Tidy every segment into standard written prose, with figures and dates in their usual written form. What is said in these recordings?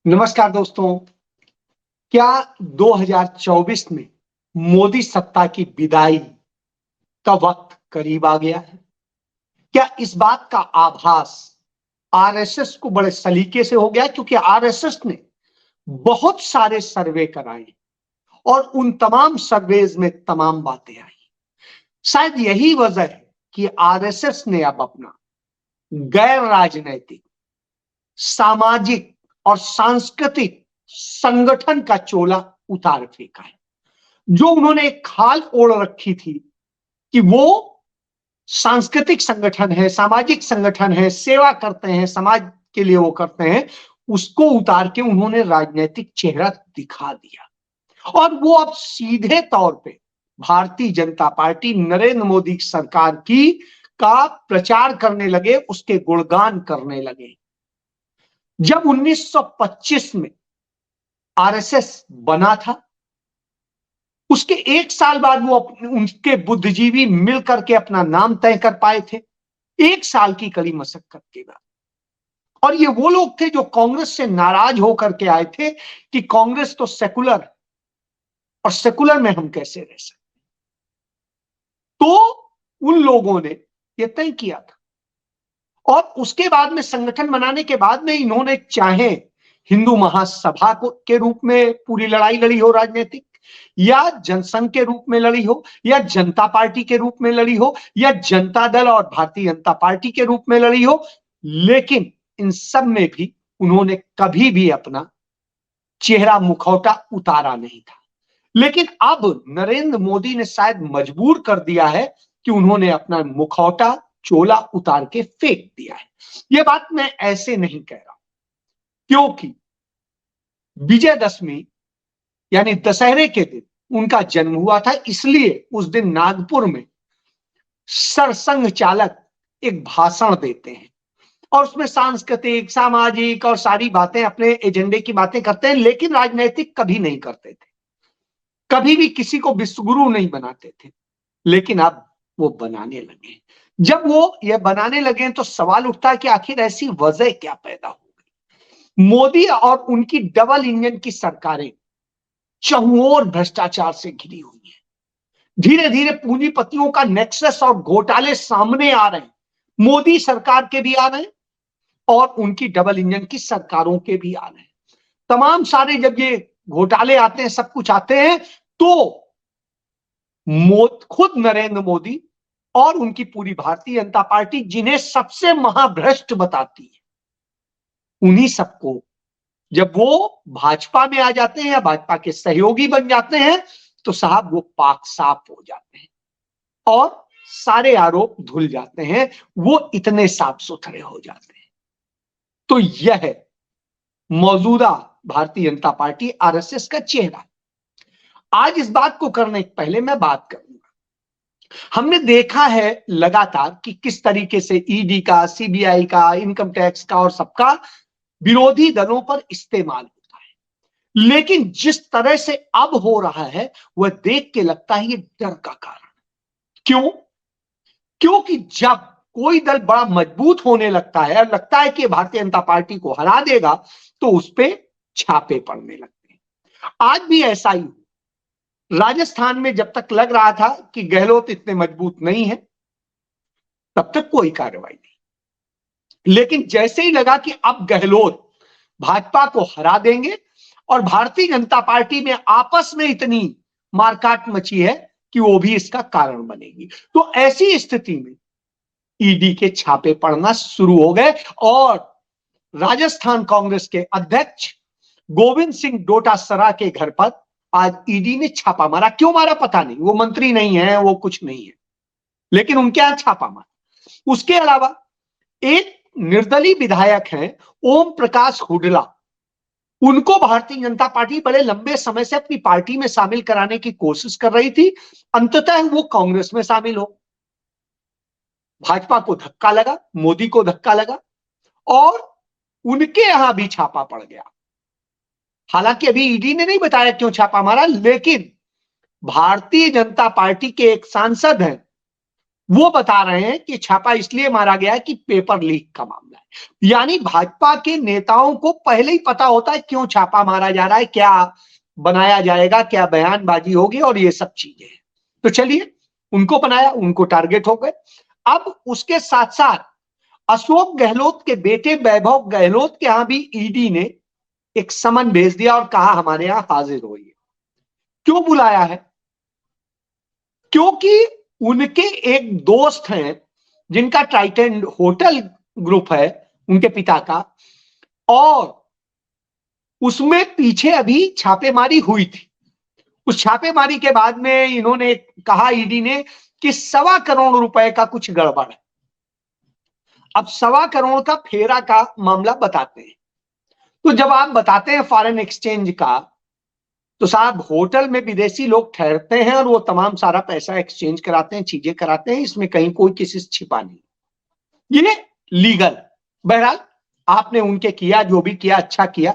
नमस्कार दोस्तों। क्या 2024 में मोदी सत्ता की विदाई का वक्त करीब आ गया है? क्या इस बात का आभास आरएसएस को बड़े सलीके से हो गया, क्योंकि आरएसएस ने बहुत सारे सर्वे कराए और उन तमाम सर्वेज में तमाम बातें आई। शायद यही वजह है कि आरएसएस ने अब अपना गैर राजनैतिक, सामाजिक और सांस्कृतिक संगठन का चोला उतार फेंका है। जो उन्होंने एक खाल ओढ़ रखी थी कि वो सांस्कृतिक संगठन है, सामाजिक संगठन है, सेवा करते हैं, समाज के लिए वो करते हैं, उसको उतार के उन्होंने राजनीतिक चेहरा दिखा दिया। और वो अब सीधे तौर पे भारतीय जनता पार्टी, नरेंद्र मोदी सरकार की का प्रचार करने लगे, उसके गुणगान करने लगे। जब 1925 में आरएसएस बना था, उसके एक साल बाद वो उनके बुद्धिजीवी मिल करके अपना नाम तय कर पाए थे, एक साल की कड़ी मशक्कत के बाद। और ये वो लोग थे जो कांग्रेस से नाराज होकर के आए थे कि कांग्रेस तो सेकुलर, और सेकुलर में हम कैसे रह सकते। तो उन लोगों ने यह तय किया था, और उसके बाद में संगठन बनाने के बाद में इन्होंने चाहे हिंदू महासभा के रूप में पूरी लड़ाई लड़ी हो राजनीतिक, या जनसंघ के रूप में लड़ी हो, या जनता पार्टी के रूप में लड़ी हो, या जनता दल और भारतीय जनता पार्टी के रूप में लड़ी हो, लेकिन इन सब में भी उन्होंने कभी भी अपना चेहरा मुखौटा उतारा नहीं था। लेकिन अब नरेंद्र मोदी ने शायद मजबूर कर दिया है कि उन्होंने अपना मुखौटा, चोला उतार के फेंक दिया है। यह बात मैं ऐसे नहीं कह रहा, क्योंकि विजयदशमी यानी दशहरे के दिन उनका जन्म हुआ था, इसलिए उस दिन नागपुर में सरसंघ चालक एक भाषण देते हैं और उसमें सांस्कृतिक, सामाजिक और सारी बातें, अपने एजेंडे की बातें करते हैं, लेकिन राजनीतिक कभी नहीं करते थे, कभी भी किसी को विश्वगुरु नहीं बनाते थे। लेकिन अब वो बनाने लगे। जब वो ये बनाने लगे तो सवाल उठता है कि आखिर ऐसी वजह क्या पैदा हो गई। मोदी और उनकी डबल इंजन की सरकारें चहुओर भ्रष्टाचार से घिरी हुई है। धीरे धीरे पूंजीपतियों का नेक्सस और घोटाले सामने आ रहे हैं। मोदी सरकार के भी आ रहे हैं और उनकी डबल इंजन की सरकारों के भी आ रहे हैं। तमाम सारे जब ये घोटाले आते हैं, सब कुछ आते हैं, तो खुद नरेंद्र मोदी और उनकी पूरी भारतीय जनता पार्टी, जिन्हें सबसे महाभ्रष्ट बताती है, उन्हीं सबको जब वो भाजपा में आ जाते हैं या भाजपा के सहयोगी बन जाते हैं, तो साहब वो पाक साफ हो जाते हैं और सारे आरोप धुल जाते हैं, वो इतने साफ सुथरे हो जाते हैं। तो यह मौजूदा भारतीय जनता पार्टी आरएसएस का चेहरा। आज इस बात को करने के पहले मैं बात करूंगा, हमने देखा है लगातार कि किस तरीके से ईडी का, सीबीआई का, इनकम टैक्स का और सबका विरोधी दलों पर इस्तेमाल होता है, लेकिन जिस तरह से अब हो रहा है वह देख के लगता है ये डर का कारण। क्यों? क्योंकि जब कोई दल बड़ा मजबूत होने लगता है और लगता है कि भारतीय जनता पार्टी को हरा देगा, तो उस पर छापे पड़ने लगते हैं। आज भी ऐसा ही हुआ। राजस्थान में जब तक लग रहा था कि गहलोत इतने मजबूत नहीं है, तब तक कोई कार्रवाई नहीं। लेकिन जैसे ही लगा कि अब गहलोत भाजपा को हरा देंगे और भारतीय जनता पार्टी में आपस में इतनी मारकाट मची है कि वो भी इसका कारण बनेगी, तो ऐसी स्थिति में ईडी के छापे पड़ना शुरू हो गए और राजस्थान कांग्रेस के अध्यक्ष गोविंद सिंह डोटासरा के घर पर आज ईडी ने छापा मारा। क्यों मारा पता नहीं, वो मंत्री नहीं है, वो कुछ नहीं है, लेकिन उनके यहां छापा मारा। उसके अलावा एक निर्दलीय विधायक हैं ओम प्रकाश हुडला, उनको भारतीय जनता पार्टी बड़े लंबे समय से अपनी पार्टी में शामिल कराने की कोशिश कर रही थी। अंततः वो कांग्रेस में शामिल हो, भाजपा को धक्का लगा, मोदी को धक्का लगा और उनके यहां भी छापा पड़ गया। हालांकि अभी ईडी ने नहीं बताया क्यों छापा मारा, लेकिन भारतीय जनता पार्टी के एक सांसद हैं वो बता रहे हैं कि छापा इसलिए मारा गया है कि पेपर लीक का मामला है। यानी भाजपा के नेताओं को पहले ही पता होता है क्यों छापा मारा जा रहा है, क्या बनाया जाएगा, क्या बयानबाजी होगी और ये सब चीजें। तो चलिए, उनको बनाया, उनको टारगेट हो गए। अब उसके साथ साथ अशोक गहलोत के बेटे वैभव गहलोत के यहां भी ईडी ने एक समन भेज दिया और कहा हमारे यहां हाजिर होइए। क्यों बुलाया है? क्योंकि उनके एक दोस्त हैं जिनका ट्राइटेंट होटल ग्रुप है उनके पिता का, और उसमें पीछे अभी छापेमारी हुई थी। उस छापेमारी के बाद में इन्होंने कहा, ईडी ने, कि 1.25 करोड़ रुपए का कुछ गड़बड़ है। अब 1.25 करोड़ का फेरा का मामला बताते हैं। तो जब आप बताते हैं फॉरेन एक्सचेंज का, तो साहब होटल में विदेशी लोग ठहरते हैं और वो तमाम सारा पैसा एक्सचेंज कराते हैं, चीजें कराते हैं, इसमें कहीं कोई किसी से छिपा नहीं, ये लीगल। बहरहाल आपने उनके किया, जो भी किया अच्छा किया,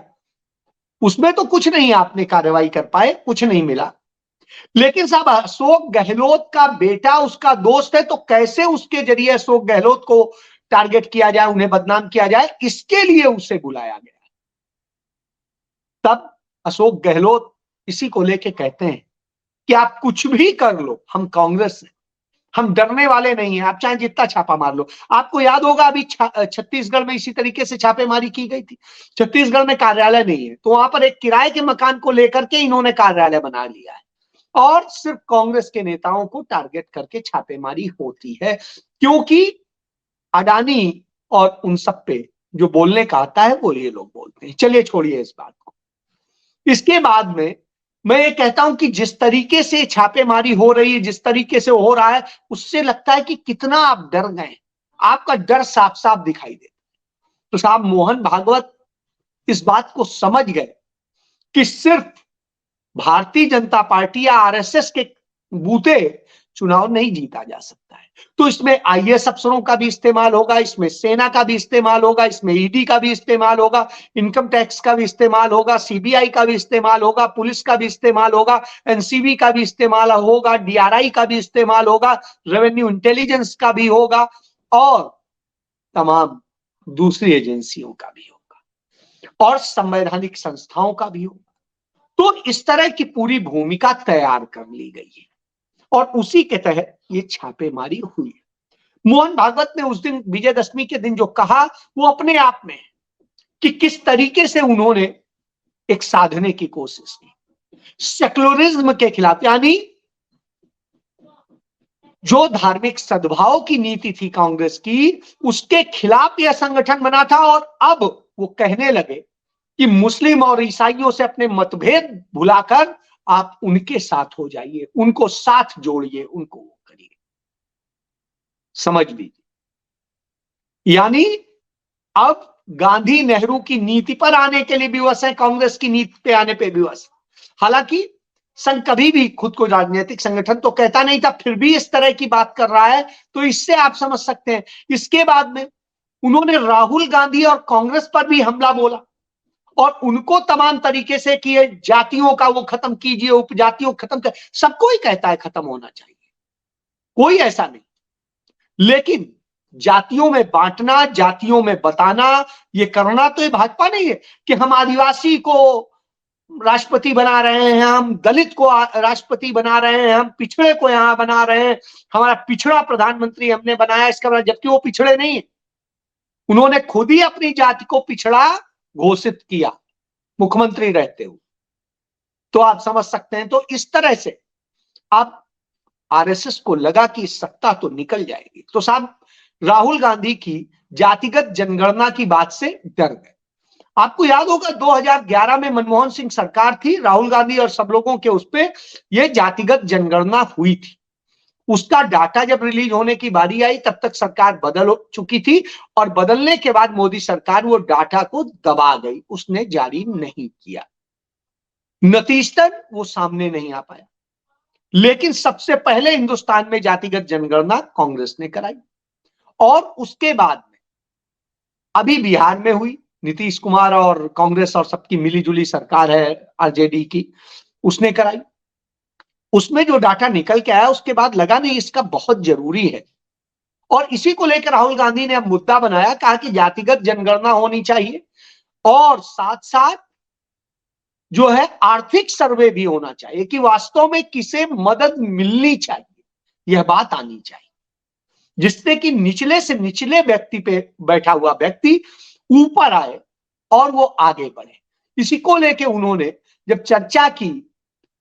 उसमें तो कुछ नहीं आपने कार्रवाई कर पाए, कुछ नहीं मिला। लेकिन साहब अशोक गहलोत का बेटा उसका दोस्त है, तो कैसे उसके जरिए अशोक गहलोत को टारगेट किया जाए, उन्हें बदनाम किया जाए, इसके लिए उसे बुलाया गया। तब अशोक गहलोत इसी को लेके कहते हैं कि आप कुछ भी कर लो, हम कांग्रेस हैं, हम डरने वाले नहीं हैं, आप चाहे जितना छापा मार लो। आपको याद होगा अभी छत्तीसगढ़ में इसी तरीके से छापेमारी की गई थी। छत्तीसगढ़ में कार्यालय नहीं है, तो वहां पर एक किराए के मकान को लेकर के इन्होंने कार्यालय बना लिया है और सिर्फ कांग्रेस के नेताओं को टारगेट करके छापेमारी होती है, क्योंकि अडानी और उन सब पे जो बोलने का आता है वो ये लोग बोलते हैं। चलिए छोड़िए इस बात को। इसके बाद में मैं ये कहता हूं कि जिस तरीके से छापेमारी हो रही है, जिस तरीके से हो रहा है, उससे लगता है कि कितना आप डर गए। आपका डर साफ साफ दिखाई देता। तो साहब मोहन भागवत इस बात को समझ गए कि सिर्फ भारतीय जनता पार्टी या आरएसएस के बूते चुनाव नहीं जीता जा सकता है। तो इसमें आईएएस अफसरों का भी इस्तेमाल होगा, इसमें सेना का भी इस्तेमाल होगा, इसमें ईडी का भी इस्तेमाल होगा, इनकम टैक्स का भी इस्तेमाल होगा, सीबीआई का भी इस्तेमाल होगा, पुलिस का भी इस्तेमाल होगा, एनसीबी का भी इस्तेमाल होगा, डीआरआई का भी इस्तेमाल होगा, रेवेन्यू इंटेलिजेंस का भी होगा और तमाम दूसरी एजेंसियों का भी होगा और संवैधानिक संस्थाओं का भी होगा। तो इस तरह की पूरी भूमिका तैयार कर ली गई है और उसी के तहत ये छापेमारी हुई है। मोहन भागवत ने उस दिन विजयदशमी के दिन जो कहा वो अपने आप में कि किस तरीके से उन्होंने एक साधने की कोशिश की सेक्युलरिज्म के खिलाफ, यानी जो धार्मिक सद्भाव की नीति थी कांग्रेस की, उसके खिलाफ यह संगठन बना था। और अब वो कहने लगे कि मुस्लिम और ईसाइयों से अपने मतभेद भुलाकर आप उनके साथ हो जाइए, उनको साथ जोड़िए, उनको वो करिए। समझ लीजिए, यानी अब गांधी नेहरू की नीति पर आने के लिए भी विवश है, कांग्रेस की नीति पे आने पे भी विवश। हालांकि संघ कभी भी खुद को राजनीतिक संगठन तो कहता नहीं था, फिर भी इस तरह की बात कर रहा है, तो इससे आप समझ सकते हैं। इसके बाद में उन्होंने राहुल गांधी और कांग्रेस पर भी हमला बोला और उनको तमाम तरीके से कि जातियों का वो खत्म कीजिए, उपजातियों खत्म कर, सबको ही कहता है खत्म होना चाहिए, कोई ऐसा नहीं। लेकिन जातियों में बांटना, जातियों में बताना, ये करना तो ये भाजपा नहीं है कि हम आदिवासी को राष्ट्रपति बना रहे हैं, हम दलित को राष्ट्रपति बना रहे हैं, हम पिछड़े को यहां बना रहे हैं, हमारा पिछड़ा प्रधानमंत्री हमने बनाया इसका मतलब, जबकि वो पिछड़े नहीं है। उन्होंने खुद ही अपनी जाति को पिछड़ा घोषित किया मुख्यमंत्री रहते हुए। तो आप समझ सकते हैं। तो इस तरह से आप आरएसएस को लगा कि सत्ता तो निकल जाएगी, तो साहब राहुल गांधी की जातिगत जनगणना की बात से डर गए। आपको याद होगा 2011 में मनमोहन सिंह सरकार थी, राहुल गांधी और सब लोगों के उस पे ये जातिगत जनगणना हुई थी। उसका डाटा जब रिलीज होने की बारी आई तब तक सरकार बदल चुकी थी और बदलने के बाद मोदी सरकार वो डाटा को दबा गई, उसने जारी नहीं किया, नतीजतन वो सामने नहीं आ पाया। लेकिन सबसे पहले हिंदुस्तान में जातिगत जनगणना कांग्रेस ने कराई और उसके बाद में अभी बिहार में हुई, नीतीश कुमार और कांग्रेस और सबकी मिलीजुली सरकार है आरजेडी की, उसने कराई। उसमें जो डाटा निकल के आया उसके बाद लगा नहीं इसका बहुत जरूरी है और इसी को लेकर राहुल गांधी ने अब मुद्दा बनाया, कहा कि जातिगत जनगणना होनी चाहिए और साथ साथ जो है आर्थिक सर्वे भी होना चाहिए कि वास्तव में किसे मदद मिलनी चाहिए, यह बात आनी चाहिए, जिससे कि निचले से निचले व्यक्ति पे बैठा हुआ व्यक्ति ऊपर आए और वो आगे बढ़े। इसी को लेके उन्होंने जब चर्चा की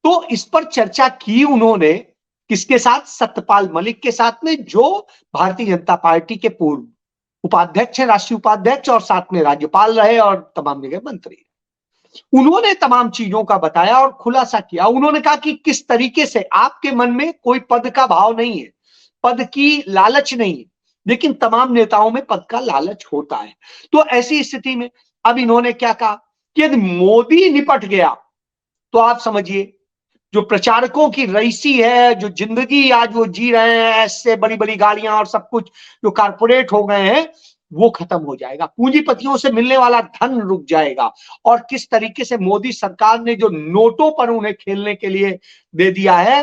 तो इस पर चर्चा की उन्होंने किसके साथ? सत्यपाल मलिक के साथ में, जो भारतीय जनता पार्टी के पूर्व उपाध्यक्ष हैं, राष्ट्रीय उपाध्यक्ष, और साथ में राज्यपाल रहे और तमाम जगह मंत्री। उन्होंने तमाम चीजों का बताया और खुलासा किया। उन्होंने कहा कि किस तरीके से आपके मन में कोई पद का भाव नहीं है, पद की लालच नहीं है, लेकिन तमाम नेताओं में पद का लालच होता है। तो ऐसी स्थिति में अब इन्होंने क्या कहा कि यदि मोदी निपट गया तो आप समझिए जो प्रचारकों की रईसी है, जो जिंदगी आज वो जी रहे हैं, ऐसे बड़ी बड़ी गाड़ियां और सब कुछ जो कारपोरेट हो गए हैं, वो खत्म हो जाएगा, पूंजीपतियों से मिलने वाला धन रुक जाएगा। और किस तरीके से मोदी सरकार ने जो नोटों पर उन्हें खेलने के लिए दे दिया है,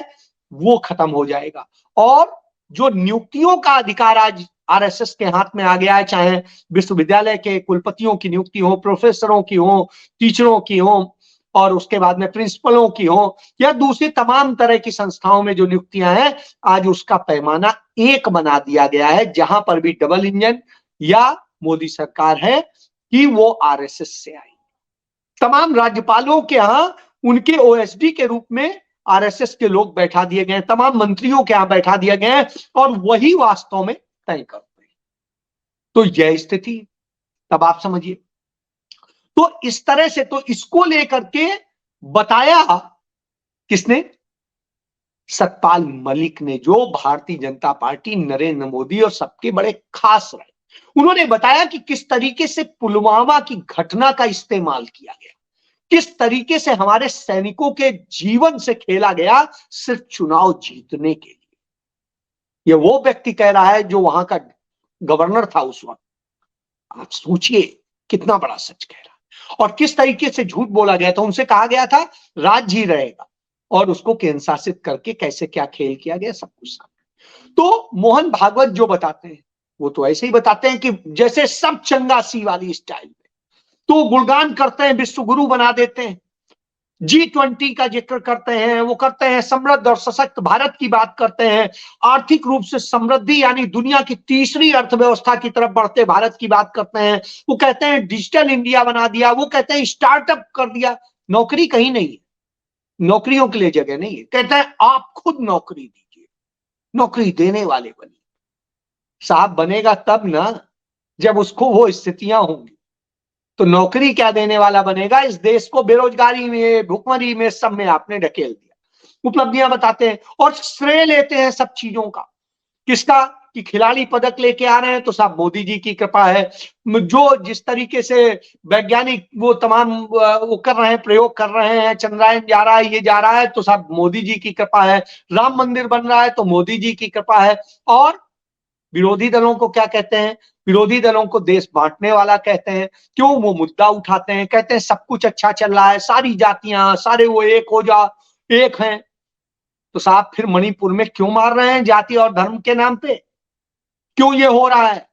वो खत्म हो जाएगा। और जो नियुक्तियों का अधिकार आज आरएसएस के हाथ में आ गया है, चाहे विश्वविद्यालय के कुलपतियों की नियुक्ति हो, प्रोफेसरों की हो, टीचरों की हो, और उसके बाद में प्रिंसिपलों की हो, या दूसरी तमाम तरह की संस्थाओं में जो नियुक्तियां हैं, आज उसका पैमाना एक बना दिया गया है, जहां पर भी डबल इंजन या मोदी सरकार है कि वो आरएसएस से आई। तमाम राज्यपालों के यहां उनके ओएसडी के रूप में आरएसएस के लोग बैठा दिए गए, तमाम मंत्रियों के यहां बैठा दिए गए और वही वास्तव में तय करते हैं। तो यह स्थिति, तब आप समझिए। तो इस तरह से तो इसको लेकर के बताया किसने? सतपाल मलिक ने, जो भारतीय जनता पार्टी, नरेंद्र मोदी और सबके बड़े खास रहे। उन्होंने बताया कि किस तरीके से पुलवामा की घटना का इस्तेमाल किया गया, किस तरीके से हमारे सैनिकों के जीवन से खेला गया सिर्फ चुनाव जीतने के लिए। ये वो व्यक्ति कह रहा है जो वहां का गवर्नर था उस वक्त। आप सोचिए कितना बड़ा सच कह रहा है। और किस तरीके से झूठ बोला गया था। उनसे कहा गया था राज्य ही रहेगा और उसको केंद्र शासित करके कैसे क्या खेल किया गया, सब कुछ सामने। तो मोहन भागवत जो बताते हैं वो तो ऐसे ही बताते हैं कि जैसे सब चंगासी वाली स्टाइल में, तो गुणगान करते हैं, विश्व गुरु बना देते हैं, G20 का जिक्र करते हैं, वो करते हैं समृद्ध और सशक्त भारत की बात करते हैं, आर्थिक रूप से समृद्धि यानी दुनिया की तीसरी अर्थव्यवस्था की तरफ बढ़ते भारत की बात करते हैं, वो कहते हैं डिजिटल इंडिया बना दिया, वो कहते हैं स्टार्टअप कर दिया। नौकरी कहीं नहीं है, नौकरियों के लिए जगह नहीं है। कहते हैं आप खुद नौकरी दीजिए, नौकरी देने वाले बनिए। साहब बनेगा तब ना जब उसको वो स्थितियां होंगी। तो नौकरी क्या देने वाला बनेगा? इस देश को बेरोजगारी में, भुखमरी में, सब में आपने ढकेल दिया। उपलब्धियां बताते हैं और श्रेय लेते हैं सब चीजों का। किसका? कि खिलाड़ी पदक लेके आ रहे हैं तो साहब मोदी जी की कृपा है। जो जिस तरीके से वैज्ञानिक वो तमाम वो कर रहे हैं, प्रयोग कर रहे हैं, चंद्रयान जा रहा है, ये जा रहा है, तो साहब मोदी जी की कृपा है। राम मंदिर बन रहा है तो मोदी जी की कृपा है। और विरोधी दलों को क्या कहते हैं? विरोधी दलों को देश बांटने वाला कहते हैं। क्यों? वो मुद्दा उठाते हैं, कहते हैं सब कुछ अच्छा चल रहा है, सारी जातियां सारे वो एक हो जा, एक हैं। तो साहब फिर मणिपुर में क्यों मार रहे हैं जाति और धर्म के नाम पे? क्यों ये हो रहा है?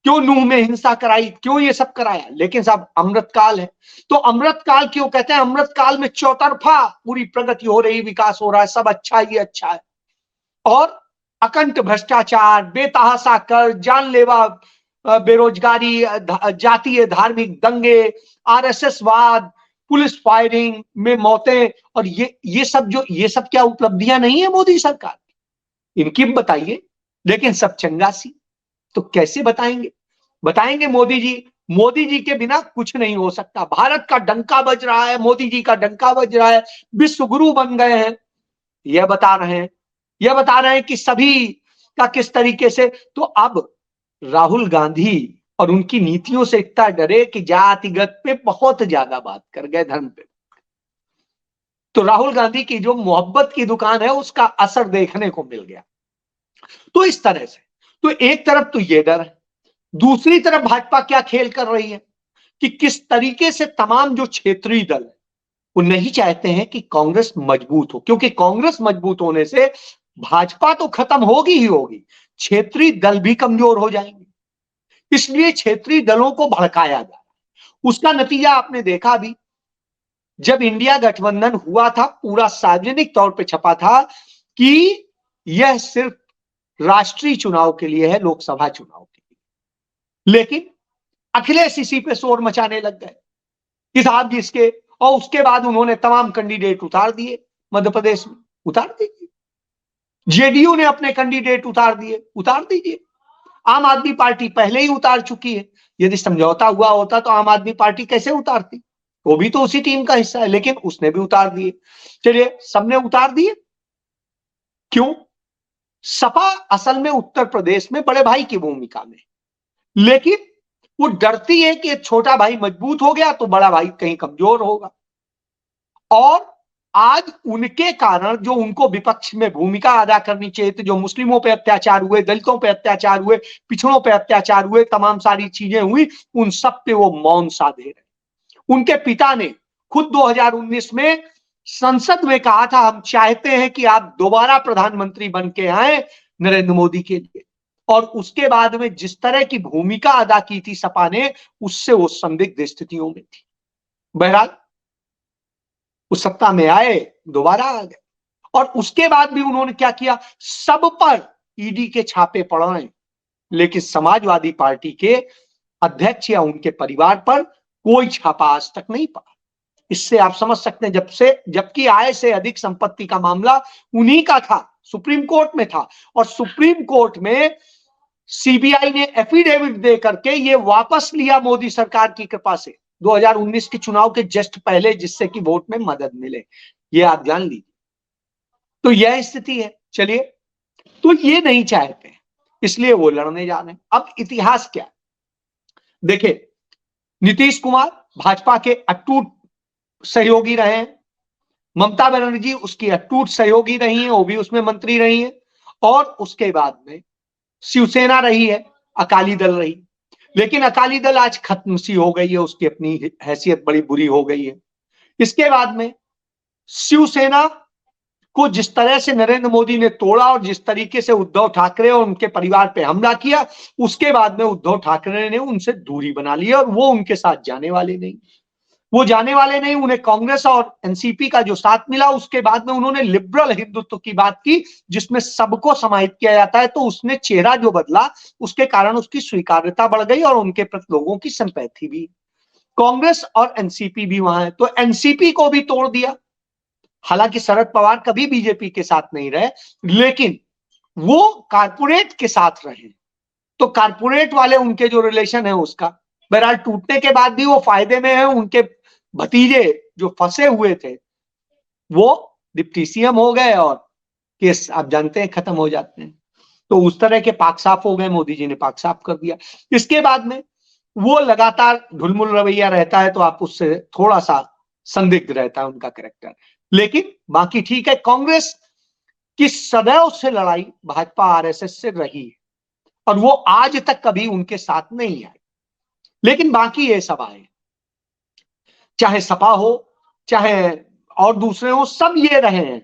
क्यों नूह में हिंसा कराई? क्यों ये सब कराया? लेकिन साहब अमृतकाल है तो अमृतकाल क्यों कहते हैं? अमृतकाल में चौतरफा पूरी प्रगति हो रही, विकास हो रहा है, सब अच्छा ही अच्छा है। और अकंट भ्रष्टाचार, बेतहाशा कर, जानलेवा बेरोजगारी, जातीय धार्मिक दंगे, आरएसएस वाद, पुलिस फायरिंग में मौतें, और ये सब क्या उपलब्धियां नहीं है मोदी सरकार की? इनकी बताइए। लेकिन सब चंगासी, तो कैसे बताएंगे? बताएंगे मोदी जी के बिना कुछ नहीं हो सकता। भारत का डंका बज रहा है, मोदी जी का डंका बज रहा है, विश्व गुरु बन गए हैं, यह बता रहे हैं। यह बता रहे हैं कि सभी का किस तरीके से। तो अब राहुल गांधी और उनकी नीतियों से इतना डरे कि जातिगत पे बहुत ज्यादा बात कर गए, धर्म पे। तो राहुल गांधी की जो मोहब्बत की दुकान है उसका असर देखने को मिल गया। तो इस तरह से तो एक तरफ तो ये डर है, दूसरी तरफ भाजपा क्या खेल कर रही है कि किस तरीके से तमाम जो क्षेत्रीय दल है वो नहीं चाहते हैं कि कांग्रेस मजबूत हो, क्योंकि कांग्रेस मजबूत होने से भाजपा तो खत्म होगी ही होगी, क्षेत्रीय दल भी कमजोर हो जाएंगे। इसलिए क्षेत्रीय दलों को भड़काया जा रहा है। उसका नतीजा आपने देखा भी, जब इंडिया गठबंधन हुआ था पूरा सार्वजनिक तौर पे छपा था कि यह सिर्फ राष्ट्रीय चुनाव के लिए है, लोकसभा चुनाव के लिए। लेकिन अखिलेश इसी पे शोर मचाने लग गए कि साहब जिसके, और उसके बाद उन्होंने तमाम कैंडिडेट उतार दिए मध्य प्रदेश में। उतार दीजिए, जेडीयू ने अपने कैंडिडेट उतार दिए, उतार दीजिए। आम आदमी पार्टी पहले ही उतार चुकी है। यदि समझौता हुआ होता तो आम आदमी पार्टी कैसे उतारती, वो भी तो उसी टीम का हिस्सा है, लेकिन उसने भी उतार दिए। चलिए, सबने उतार दिए, क्यों? सपा असल में उत्तर प्रदेश में बड़े भाई की भूमिका में, लेकिन वो डरती है कि छोटा भाई मजबूत हो गया तो बड़ा भाई कहीं कमजोर होगा। और आज उनके कारण जो उनको विपक्ष में भूमिका अदा करनी चाहिए थी, जो मुस्लिमों पे अत्याचार हुए, दलितों पे अत्याचार हुए, पिछड़ों पे अत्याचार हुए, तमाम सारी चीजें हुई, उन सब पे वो मौन साधे रहे। उनके पिता ने खुद 2019 में संसद में कहा था, हम चाहते हैं कि आप दोबारा प्रधानमंत्री बन के आए नरेंद्र मोदी के लिए। और उसके बाद में जिस तरह की भूमिका अदा की थी सपा ने, उससे वो संदिग्ध स्थितियों में थी। बहरहाल वो सत्ता में आए, दोबारा आ गए, और उसके बाद भी उन्होंने क्या किया, सब पर ईडी के छापे पड़ाए, लेकिन समाजवादी पार्टी के अध्यक्ष या उनके परिवार पर कोई छापा आज तक नहीं पड़ा। इससे आप समझ सकते हैं, जबकि आय से अधिक संपत्ति का मामला उन्हीं का था, सुप्रीम कोर्ट में था, और सुप्रीम कोर्ट में सीबीआई ने एफिडेविट दे करके ये वापस लिया मोदी सरकार की कृपा से 2019 के चुनाव के जस्ट पहले, जिससे कि वोट में मदद मिले। ये आप जान लीजिए। तो यह स्थिति है। चलिए, तो ये नहीं चाहते, इसलिए वो लड़ने जा रहे हैं। अब इतिहास क्या है देखिए, नीतीश कुमार भाजपा के अटूट सहयोगी रहे हैं, ममता बनर्जी उसकी अटूट सहयोगी रही हैं, वो भी उसमें मंत्री रही हैं, और उसके बाद में शिवसेना रही है, अकाली दल रही। लेकिन अकाली दल आज खत्म सी हो गई है, उसकी अपनी हैसियत बड़ी बुरी हो गई है। इसके बाद में शिवसेना को जिस तरह से नरेंद्र मोदी ने तोड़ा और जिस तरीके से उद्धव ठाकरे और उनके परिवार पे हमला किया, उसके बाद में उद्धव ठाकरे ने उनसे दूरी बना ली और वो उनके साथ जाने वाले नहीं। वो जाने वाले नहीं, उन्हें कांग्रेस और एनसीपी का जो साथ मिला, उसके बाद में उन्होंने लिबरल हिंदुत्व की बात की, जिसमें सबको समाहित किया जाता है, तो उसने चेहरा जो बदला, उसके कारण उसकी स्वीकार्यता बढ़ गई और उनके प्रति लोगों की सिंपैथी भी। कांग्रेस और एनसीपी भी वहां है, तो एनसीपी को भी तोड़ दिया। हालांकि शरद पवार कभी बीजेपी के साथ नहीं रहे, लेकिन वो कारपोरेट के साथ रहे, तो कारपोरेट वाले उनके जो रिलेशन है उसका बहरहाल टूटने के बाद भी वो फायदे में है। उनके भतीजे जो फंसे हुए थे वो डिप्टी सीएम हो गए और केस आप जानते हैं खत्म हो जाते हैं। तो उस तरह के पाक साफ हो गए, मोदी जी ने पाक साफ कर दिया। इसके बाद में वो लगातार ढुलमुल रवैया रहता है, तो आप उससे थोड़ा सा संदिग्ध रहता है उनका कैरेक्टर। लेकिन बाकी ठीक है। कांग्रेस की सदैव से लड़ाई भाजपा आरएसएस से रही है और वो आज तक कभी उनके साथ नहीं आई। लेकिन बाकी ये सब आए, चाहे सपा हो चाहे और दूसरे हो, सब ये रहे हैं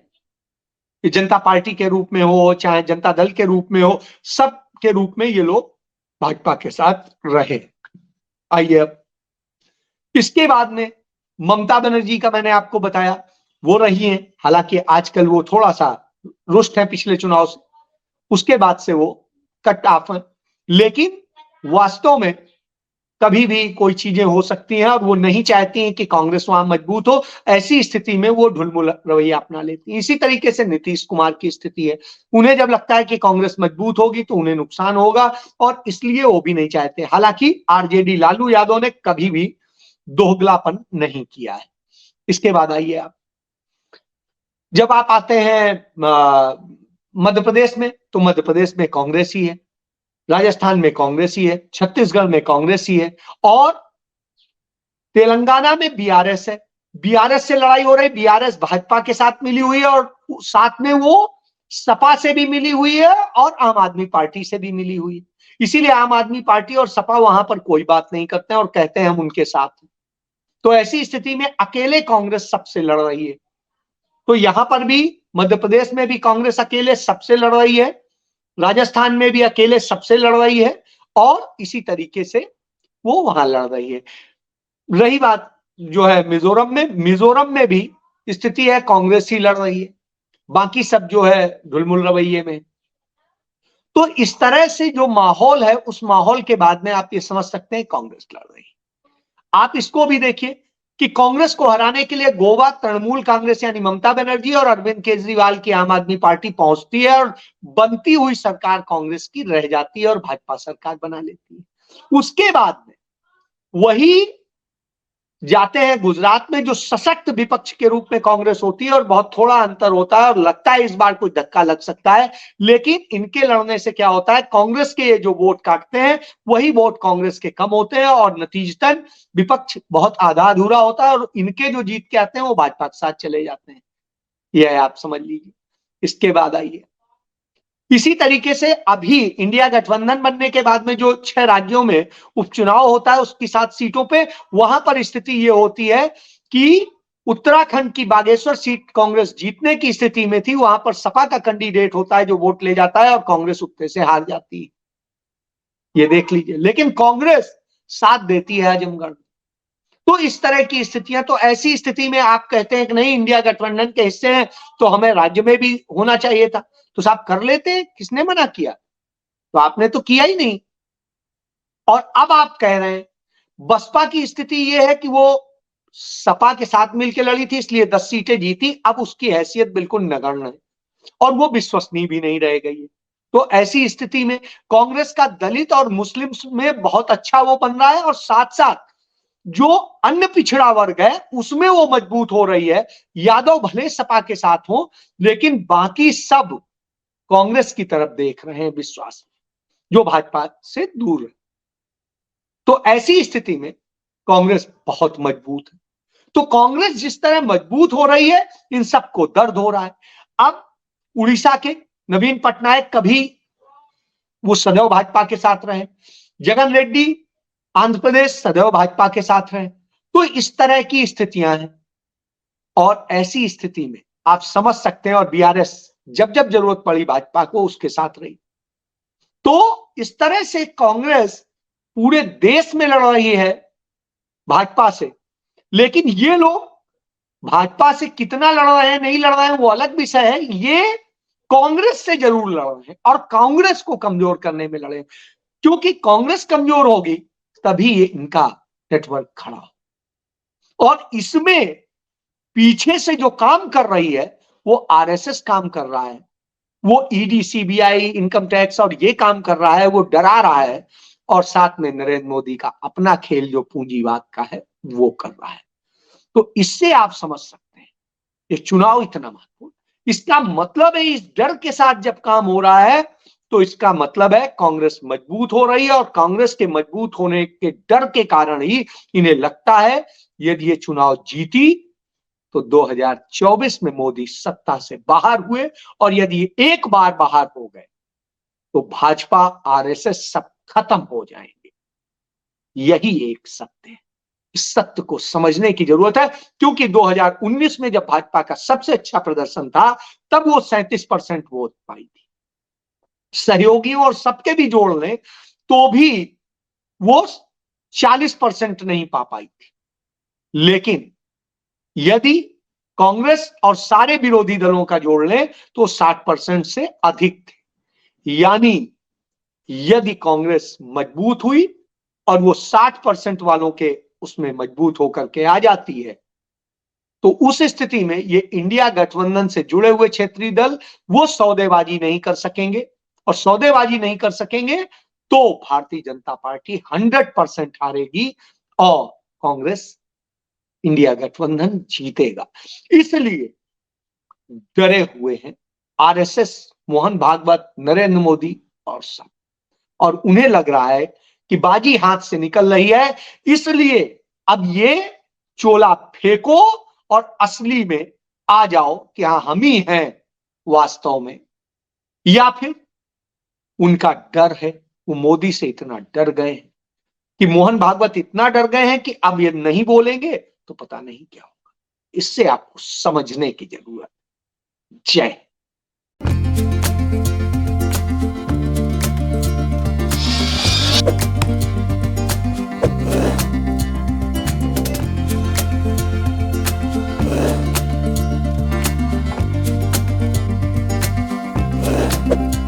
कि जनता पार्टी के रूप में हो चाहे जनता दल के रूप में हो, सब के रूप में ये लोग भाजपा के साथ रहे। आइए अब इसके बाद में ममता बनर्जी का मैंने आपको बताया, वो रही हैं। हालांकि आजकल वो थोड़ा सा रुष्ट है पिछले चुनाव से, उसके बाद से वो कट ऑफ है। लेकिन वास्तव में कभी भी कोई चीजें हो सकती हैं और वो नहीं चाहती हैं कि कांग्रेस वहां मजबूत हो। ऐसी स्थिति में वो ढुलमुल रवैया अपना लेती है। इसी तरीके से नीतीश कुमार की स्थिति है, उन्हें जब लगता है कि कांग्रेस मजबूत होगी तो उन्हें नुकसान होगा और इसलिए वो भी नहीं चाहते। हालांकि आरजेडी लालू यादव ने कभी भी दोगलापन नहीं किया है। इसके बाद आइए आप, जब आप आते हैं मध्य प्रदेश में, तो मध्य प्रदेश में कांग्रेस ही है, राजस्थान में कांग्रेस ही है, छत्तीसगढ़ में कांग्रेस ही है, और तेलंगाना में बीआरएस है। बीआरएस से लड़ाई हो रही, बीआरएस भाजपा के साथ मिली हुई है और साथ में वो सपा से भी मिली हुई है और आम आदमी पार्टी से भी मिली हुई है। इसीलिए आम आदमी पार्टी और सपा वहां पर कोई बात नहीं करते हैं और कहते हैं हम उनके साथ हैं। तो ऐसी स्थिति में अकेले कांग्रेस सबसे लड़ रही है। तो यहां पर भी मध्य प्रदेश में भी कांग्रेस अकेले सबसे लड़ रही है। राजस्थान में भी अकेले सबसे लड़ रही है और इसी तरीके से वो वहां लड़ रही है। रही बात जो है मिजोरम में भी स्थिति है, कांग्रेस ही लड़ रही है, बाकी सब जो है ढुलमुल रवैये में। तो इस तरह से जो माहौल है, उस माहौल के बाद में आप ये समझ सकते हैं कांग्रेस लड़ रही है। आप इसको भी देखिए कि कांग्रेस को हराने के लिए गोवा तृणमूल कांग्रेस यानी ममता बनर्जी और अरविंद केजरीवाल की आम आदमी पार्टी पहुंचती है और बनती हुई सरकार कांग्रेस की रह जाती है और भाजपा सरकार बना लेती है। उसके बाद में वही जाते हैं गुजरात में, जो सशक्त विपक्ष के रूप में कांग्रेस होती है और बहुत थोड़ा अंतर होता है और लगता है इस बार कोई धक्का लग सकता है, लेकिन इनके लड़ने से क्या होता है, कांग्रेस के ये जो वोट काटते हैं वही वोट कांग्रेस के कम होते हैं और नतीजतन विपक्ष बहुत आधा अधूरा होता है और इनके जो जीत के आते हैं वो भाजपा के साथ चले जाते हैं। यह आप समझ लीजिए। इसके बाद आइए, इसी तरीके से अभी इंडिया गठबंधन बनने के बाद में जो 6 राज्यों में उपचुनाव होता है उसकी 7 सीटों पे, वहां पर स्थिति ये होती है कि उत्तराखंड की बागेश्वर सीट कांग्रेस जीतने की स्थिति में थी, वहां पर सपा का कैंडिडेट होता है जो वोट ले जाता है और कांग्रेस उत्ते से हार जाती है। ये देख लीजिए, लेकिन कांग्रेस साथ देती है आजमगढ़। तो इस तरह की स्थितियां, तो ऐसी स्थिति में आप कहते हैं कि नहीं इंडिया गठबंधन के हिस्से हैं तो हमें राज्य में भी होना चाहिए था, तो साहब कर लेते, किसने मना किया? तो आपने तो किया ही नहीं। और अब आप कह रहे हैं बसपा की स्थिति यह है कि वो सपा के साथ मिलकर लड़ी थी इसलिए 10 सीटें जीती, अब उसकी हैसियत बिल्कुल नगण्य है और वो विश्वसनीय भी नहीं रह गई है। तो ऐसी स्थिति में कांग्रेस का दलित और मुस्लिम में बहुत अच्छा वो बन रहा है और साथ साथ जो अन्य पिछड़ा वर्ग है उसमें वो मजबूत हो रही है। यादव भले सपा के साथ हो, लेकिन बाकी सब कांग्रेस की तरफ देख रहे हैं विश्वास, जो भाजपा से दूर है। तो ऐसी स्थिति में कांग्रेस बहुत मजबूत है। तो कांग्रेस जिस तरह मजबूत हो रही है, इन सबको दर्द हो रहा है। अब उड़ीसा के नवीन पटनायक कभी वो सदैव भाजपा के साथ रहे, जगन रेड्डी आंध्र प्रदेश सदैव भाजपा के साथ रहे। तो इस तरह की स्थितियां हैं और ऐसी स्थिति में आप समझ सकते हैं, और बीआरएस जब जब जरूरत पड़ी भाजपा को उसके साथ रही। तो इस तरह से कांग्रेस पूरे देश में लड़ रही है भाजपा से, लेकिन ये लोग भाजपा से कितना लड़ रहे हैं नहीं लड़ रहे हैं वो अलग विषय है। ये कांग्रेस से जरूर लड़ रहे हैं और कांग्रेस को कमजोर करने में लड़े, क्योंकि कांग्रेस कमजोर होगी तभी ये इनका नेटवर्क खड़ा हो। और इसमें पीछे से जो काम कर रही है वो आरएसएस काम कर रहा है, वो ईडी सीबीआई इनकम टैक्स और ये काम कर रहा है, वो डरा रहा है, और साथ में नरेंद्र मोदी का अपना खेल जो पूंजीवाद का है वो कर रहा है। तो इससे आप समझ सकते हैं ये चुनाव इतना महत्वपूर्ण। इसका मतलब है इस डर के साथ जब काम हो रहा है तो इसका मतलब है कांग्रेस मजबूत हो रही है और कांग्रेस के मजबूत होने के डर के कारण ही इन्हें लगता है यदि ये चुनाव जीती तो 2024 में मोदी सत्ता से बाहर हुए, और यदि एक बार बाहर हो गए तो भाजपा आरएसएस सब खत्म हो जाएंगे। यही एक सत्य है, इस सत्य को समझने की जरूरत है, क्योंकि 2019 में जब भाजपा का सबसे अच्छा प्रदर्शन था तब वो 37% वोट पाई थी। सहयोगियों और सबके भी जोड़ लें तो भी वो 40% नहीं पा पाई थी। लेकिन यदि कांग्रेस और सारे विरोधी दलों का जोड़ लें तो 60% से अधिक थे। यानी यदि कांग्रेस मजबूत हुई और वो 60% वालों के उसमें मजबूत होकर के आ जाती है तो उस स्थिति में ये इंडिया गठबंधन से जुड़े हुए क्षेत्रीय दल वो सौदेबाजी नहीं कर सकेंगे, और सौदेबाजी नहीं कर सकेंगे तो भारतीय जनता पार्टी 100% हारेगी और कांग्रेस इंडिया गठबंधन जीतेगा। इसलिए डरे हुए हैं आरएसएस, मोहन भागवत, नरेंद्र मोदी और सब, और उन्हें लग रहा है कि बाजी हाथ से निकल रही है, इसलिए अब ये चोला फेंको और असली में आ जाओ कि हाँ हम ही हैं वास्तव में। या फिर उनका डर है, वो मोदी से इतना डर गए हैं कि मोहन भागवत इतना डर गए हैं कि अब ये नहीं बोलेंगे तो पता नहीं क्या होगा। इससे आपको समझने की जरूरत। जय है।